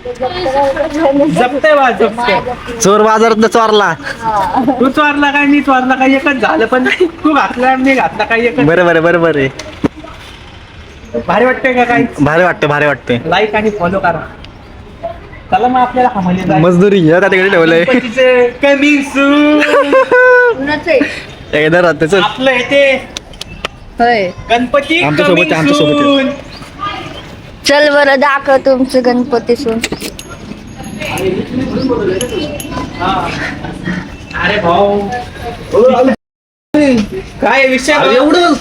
जपतय बा जपतय. चोर बाजारात चोरला. तू चोरला काय मी चोरला काय एकच झालं पण नाही. तू घातला मी घातला काय एकच. बरोबर आहे. भारी वाटतंय का काही. भारी वाटते. लाईक आणि फॉलो करा. चला मग आपल्याला खामाली जायचं. मजदुरी ह्या त्या तिकडे ठेवलंय. Coming soon. एकदा राहते चल. आपलं इथे गणपती आमच्या सोबत coming आमच्या सोबत soon. चल बरं दाखव तुमचं गणपती सून. हा. अरे भाऊ काय विषय एवढं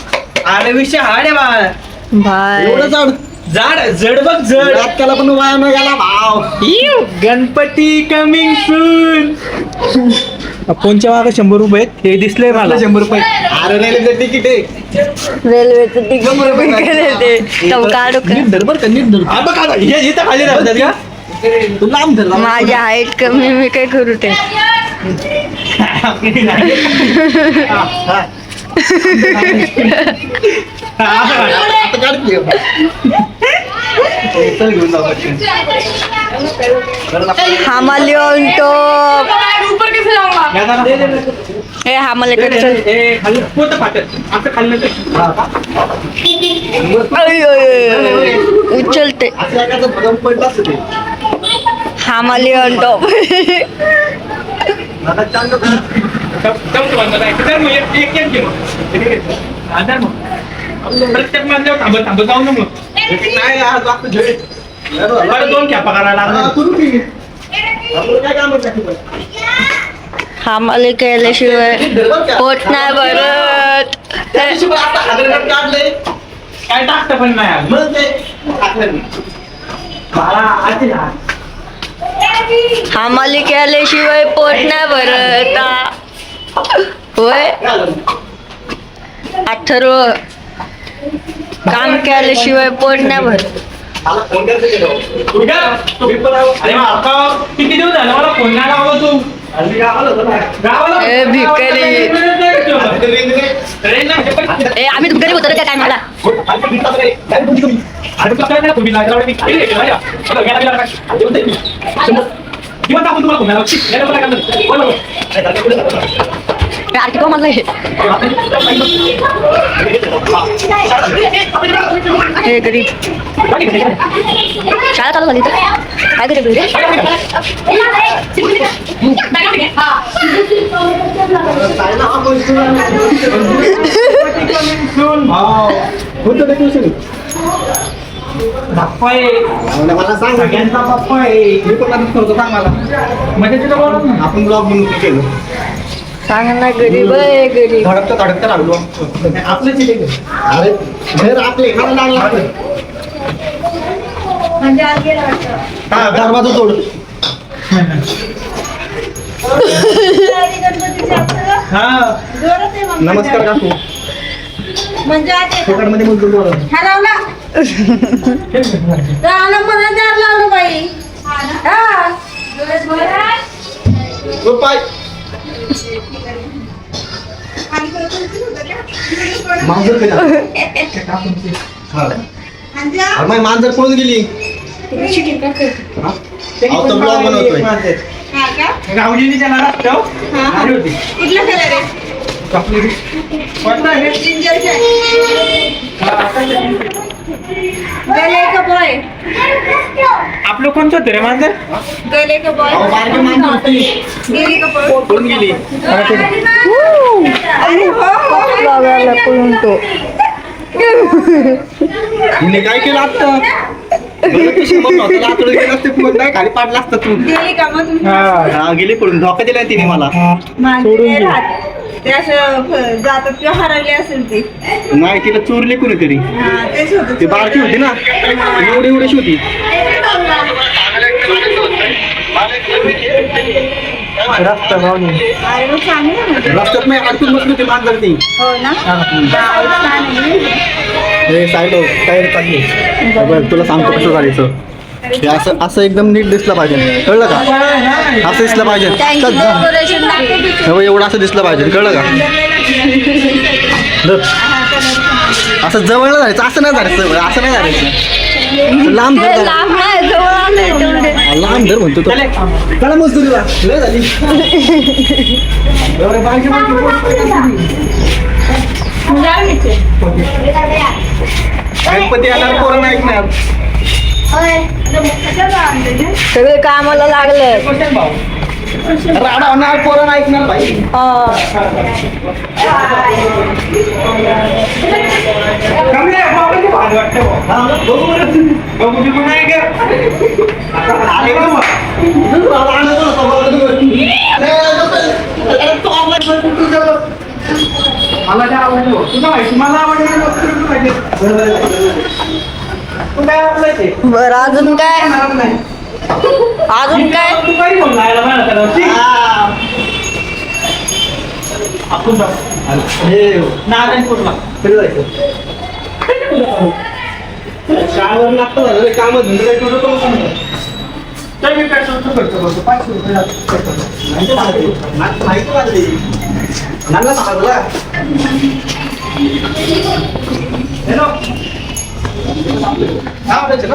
अरे विषय हाड आहे बा. भाई एवढं झाड जड बघ जड. त्याला पण वाया न गेला भाव. Ganpati coming soon. फोनच्या मागे 100 रुपये आहेत. हे दिसलंय मला 100 रुपये. अरे रेल्वेचं तिकीट आहे. रेल्वेचं तिकीट ते काढू का? धर हा बघ आता, हे इथं खाली राहतात का. तू लांब धर. माझी हाईट कमी मी काय करू ते. आता काढ की. चल घेऊन जाऊ. हामाली ऑन टॉप. हे हामालीकडे चल. खाली पोतं फाटत असं खाल्लं उचलते. असं एखादं भगम पडलं असतं ते. हामाली ऑन टॉप. आता चांगलं प्रत्येक मानल्यावर थांबत जाऊ ना मग. नाही आज लागतं झेड. बरं 2 खेपा करायला लागला. करू की. आपलं काय काम आहे. हामाली केल्याशिवाय पोट नाही भरत. काय टाकतं पण नाही आज. मला आधी ना. हामाली केल्याशिवाय पोट नाही भरत. होय अथर्व काम केल्याशिवाय पोट नाही भरत. अरे बाबा, किती दिवस झालं मला फोन नाही लावला तू. गावाला ए भिकारी. ए आम्ही तुम गरीब होतो रे त्या टायमाला. आरती को मला हे गरीब शाळा चालू झाली तर काय गरीब रे. बाप्पा आहे. मला सांग. सगळ्यांचा बाप्पा आहे. मी पण आधीच करतो सांग मला. म्हणजे तिथं बोला ना. आपण ब्लॉग बनवून केलं. सांग ना गरीब आहे गरीब. धडकता लागलो. आपलंच इथे घे. अरे घर आपले मला लागलं. हा दरवाजा तोड. हा नमस्कार काकू. म्हणजे फुकटमध्ये बोलतो बोला. हरवला मला दार लावलं बाई. हा ओ पाय. मांजर कधी आलं? हा. अरे माझी मांजर पळून गेली. अहो, तो ब्लॉग बनवतोय. गावजीच्या घरात ठेव. आली होती. कुठला कलर आहे? वाटलं आहे? जिंजरचा हा, गले का बॉय? आपलं कोणतं होतं रे मांजर. गले का बॉय? अहो, बारकी मांजर होती. गेली का बॉय? पळून गेली. अरे हो लागायला पळून तो. हिने काय केलं आता? खाली पाडला असता तू. गेली का मग तुम्ही? हा गेली पडून. धोका दिलाय तिने मला. माझी नाही राहत. ते असं जातात किंवा हरवली असेल ती. नाही तिला चोरली कोणीतरी. हा तेच होतं. ती बारकी होती ना. एवढीशी होती. रस्ता गावली. अरे मग चांगली आहे ना. रस्त्यात नाही अडकून बसली होती मांजर ती. हो ना. हा, छान आहे. हे सायलो तयारी चालली. बरं तुला सांगतो कसं करायचं. हे असं असं एकदम नीट दिसलं पाहिजे. कळलं का. असं दिसलं पाहिजे. चल, जा. हो एवढं असं दिसलं पाहिजे. कळलं का. धर. असं जवळ नाही जायचं. असं नाही जायचं. असं नाही जायचं. लांब ते धर. लांब नाही जवळ आलंय तेवढे. लहान धर म्हणतो तो. चल एक काम. चला मजदुरीला लय झाली. एवढे बारके बारके गणपती येणार पोरं ऐकणार. सगळे कामाला लागले. क्वेश्चन भाऊ. राडा होणार पोरं ऐकणार भाई. कमी आहे, बाबांची भांड वाटतं भाऊ. बघू बरं. बघू बी कोण आहे का? आले का मग? मला काय आवडलं भाऊ. तुला माहिती मला आवडलं मग तुला माहिती. तू काय आवडलं ते? बरं अजून काय नाही. अजून काय तू काही म्हणून राहिला मला त्याला. ठीक. आपण जाऊ. नारायण कुठला? शाळेवर लागतं झालं काम धंदे काही करू नको म्हणतो. तर मी काय करतो खर्च करतो 500 रुपये खर्च करतो. माहिती वाजली नाला सांगला. हॅलो. काय आवडायचं ना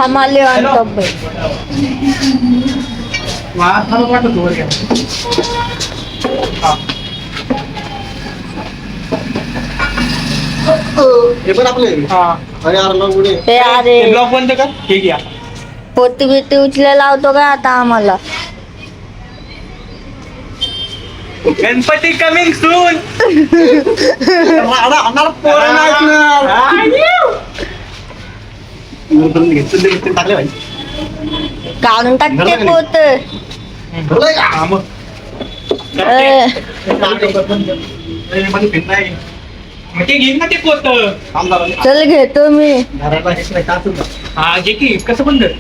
हमाले आणतो बाई. मला वाटत वर घ्या. हे पण आपले हा. अरे यार मग पुढे ते अरे ते ब्लॉक बंद कर. हे घ्या. पोती बिती उचले लावतो का आता आम्हाला. Ganpati coming soon. राडा होणार पोरं ऐकणार. टाकले भाई काढून टाकते पोत. भरलंय का? हा मग. मग ते घेईन ना ते पोत. चल घेतो मी. हा घे की कसं पण कर.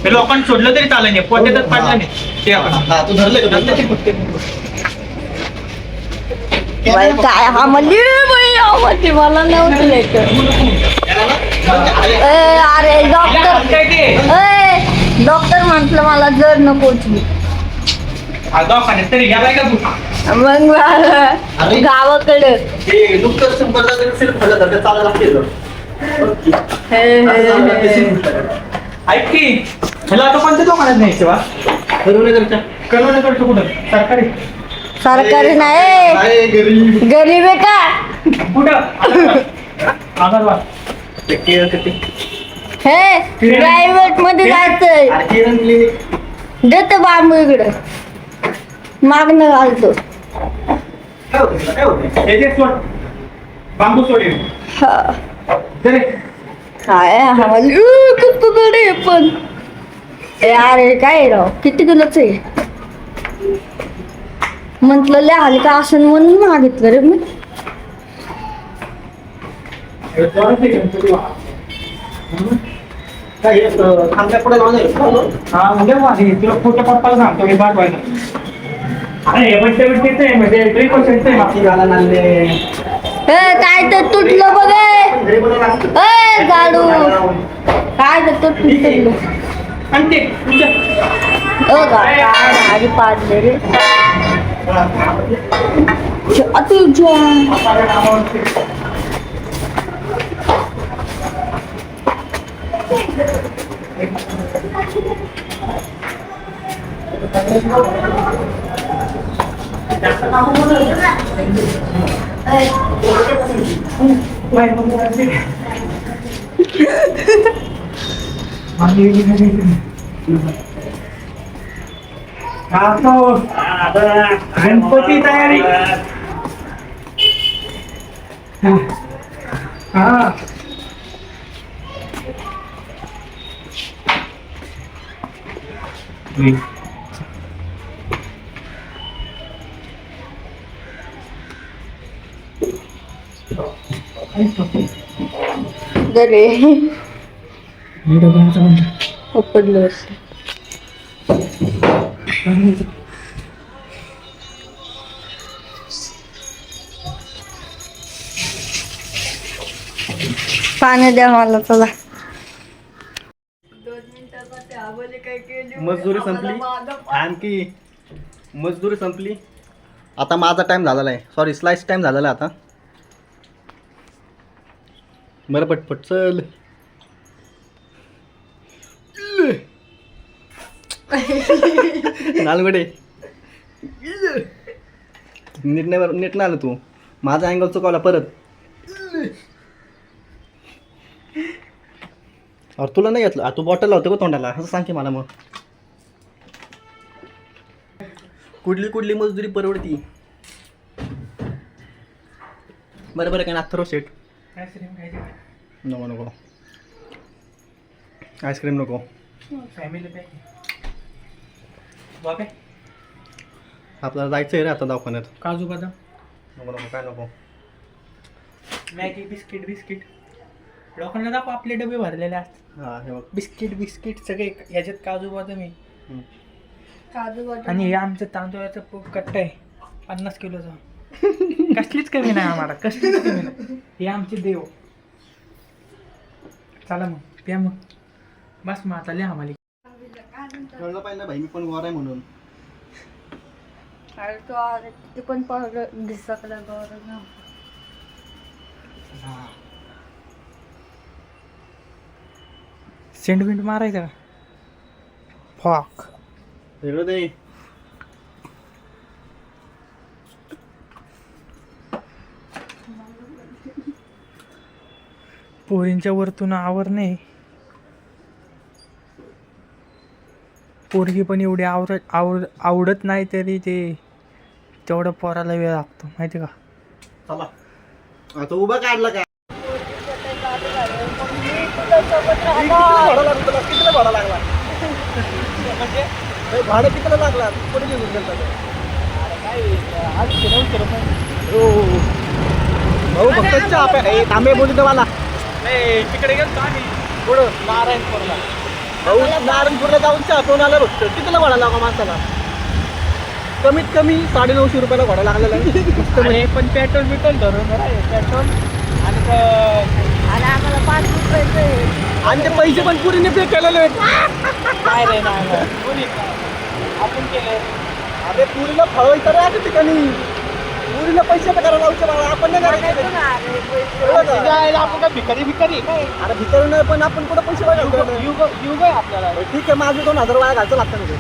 ते लोकांनी सोडलं तरी चालेल नाही. पोत्यातच पाडलं नाही. ते आपण. तू धरले बाई काय हमाली बाई आवडते मला नव्हतं लेकर. अरे डॉक्टर काय ते? डॉक्टर म्हटलं मला जर नकोची. हा दवाखान्यात तरी गेलाय का तू? मग गावाकडे हे नुकतंच चालायला लागते. ऐक की ह्याला आता कोणत्या दुकानात न्यायचं वा? कळवण्याकडचं कुठं? सरकारी? सरकारी नाही गरीब गरीब आहे का. कुठं? आधारवाद. हे प्रायव्हेट मध्ये जायचंय. देतो बांबू इकडं मागणं घालतो. हे जे सोड. बांबू सोडेल. हा. चले. काय कडे पण अरे काय राव किती किलोच आहे म्हंटल लय हलका असेल म्हणून मागितलं रे मी. हा म्हणजे माझी तुला फोटो पप्पाला सांगतो मी पाठवायला. अरे बिट्टीच आहे म्हणजे 3% आहे मागची गाला नांदे. काय तर तुटलं बघ गाडू. काय तर तुटलं आणि ते तुझ्या गाडी पाडले रे. गणपती तयारी. हा गरे पडलं असं. पाणी द्या मला चला. मजदुरी संपली आणखी मजदुरी संपली. आता माझा टाइम झालेला आहे. सॉरी स्लाइस टाइम झालेला आहे आता. बरं पटपट चल. नालगडे नीट नाही आलं तू. माझा अँगल चुकवला परत. अरे तुला नाही घेतलं. तू बॉटल लावतो का तोंडाला असं सांग की मला. मग कुठली मजदुरी परवडती. बरं काय नाथरो शेट. आईस्क्रीम खायची का? नको आईस्क्रीम नको. फॅमिली पॅक बाबे. आपल्याला जायचं आहे रे आता दवाखान्यात. काजू बदाम नको काय नको. मॅगी बिस्किट लोकांना दाखव आपले डबे भरलेले असतात. हा हे बघ. बिस्किट सगळे याच्यात काजू बदाम आहे. काजू बदाम. आणि हे आमचं तांदूळाचं कट्ट आहे 50 किलोचा. कसलीच कमी नाही आम्हाला, कसलीच कमी नाही. हे आमचे देव. चला मग प्या मग. बस मग आता लिहा आम्हाला. कळलं पाहिजे ना भाई मी पण गोर आहे म्हणून. अरे तो अरे ते पण दिसकला गौरव ना. सेंटमेंट मारायचं का? फॉक वेगळं दे. पोरींच्या वरतून नाही. पोरगी पण एवढी आवडत नाही तरी ते तेवढं पोराला वेळ लागतो माहिती का. चला आता उभा काढला का. कितीला भाडा लागला म्हणजे भाडं कितीला लागला. कोणी घेऊन गेलं भाऊ फक्त चहा प्या. तांबे बोलू तर मला. तिकडे गेलो आम्ही पुढं नारायणपूरला. भाऊ नारायणपूरला जाऊन चहा पिऊन आला बघतो. कितीला भाडा लागला माणसाला. कमीत कमी 950 रुपयाला भाडा लागलेला आहे. आणि पण पेट्रोल धरून पेट्रोल आणि आणि आम्हाला 5 रुपयाचे. आणि ते पैसे पण पुरीने पे केलेले आहेत. काय रे नाही आपण केलं. अरे पुरीला फळवायचं रे आता ठिकाणी. पुरीला पैसे तर करायला लावचे बाळा. आपण नाही करायचं. आपण काय भिकारी काय अरे भितर नाही पण आपण कुठं पैसे वाढवतो. युग आहे आपल्याला. ठीक आहे माझं 2000 वाया घालचं लागतं म्हणजे.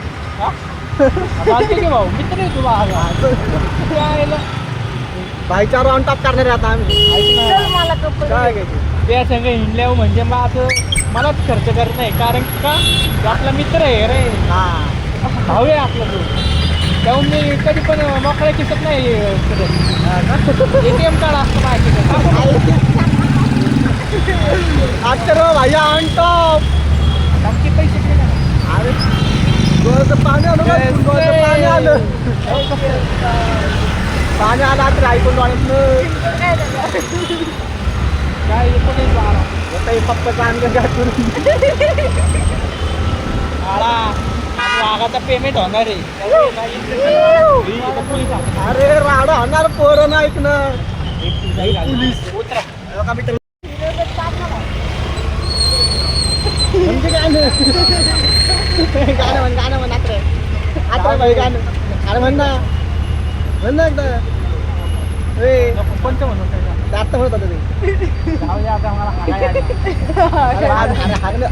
भाऊ मित्र आहे तुला. भाईचा ऑन टॉप करणार आहे आता आम्ही. चल मला कपडे. काय घ्यायचं त्या संघ हिंडल्यावर म्हणजे मग असं मलाच खर्च करत नाही. कारण का तो आपला मित्र आहे रे. हा भाऊ आहे आपला तो. तेव्हा मी कधी पण मोकळ्या किसत नाही. ATM कार्ड असतं माझ्याकडे. आता भाईया ऑन टॉप. आमचे पैसे केले ना. अरे डोळ्याचं पाणी आलं बघ. डोळ्याचं पाणी आलं. पाणी आलं आता ऐकून डोळ्यातनं. काय 19-12 आता हे पप्पाचं आणलं घातून. वाघाचा पेमेंट होणार आहे. अरे राडा होणार पोरं नाही ऐकणार. पोलीस उतरा. बघा मित्र. म्हणजे गाणं म्हण आता भाई गाणं. अरे म्हण ना एकदा. कोणतं म्हणून आता म्हणत होता ते. आता मला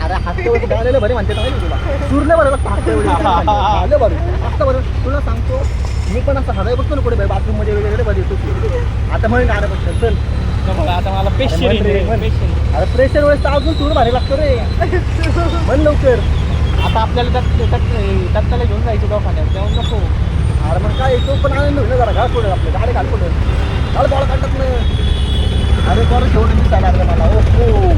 अरे हात गायलेलं बरे म्हणते ना तुला. सूरले बरं आलं बरं. आता बरं तुला सांगतो मी पण असं हराय बघतो ना कुठे बाथरूम मध्ये वगैरे बरं येतो. आता म्हणून गाणं बघतो चल. आता मला पेशंट अरे प्रेशर वेळेस तर अजून सूर भारी लागतो रे. म्हण लवकर. आता आपल्याला दत्ताला घेऊन जायचं दवाखान्यात तेव्हा नको. अरे मग काय तो पण आनंद होईल ना जरा. घाल पुढे आपले गाडी घाल पुढे. घाल बॉल काढतात ना. अरे बरं शेवटी दिसायला लागलं मला. ओ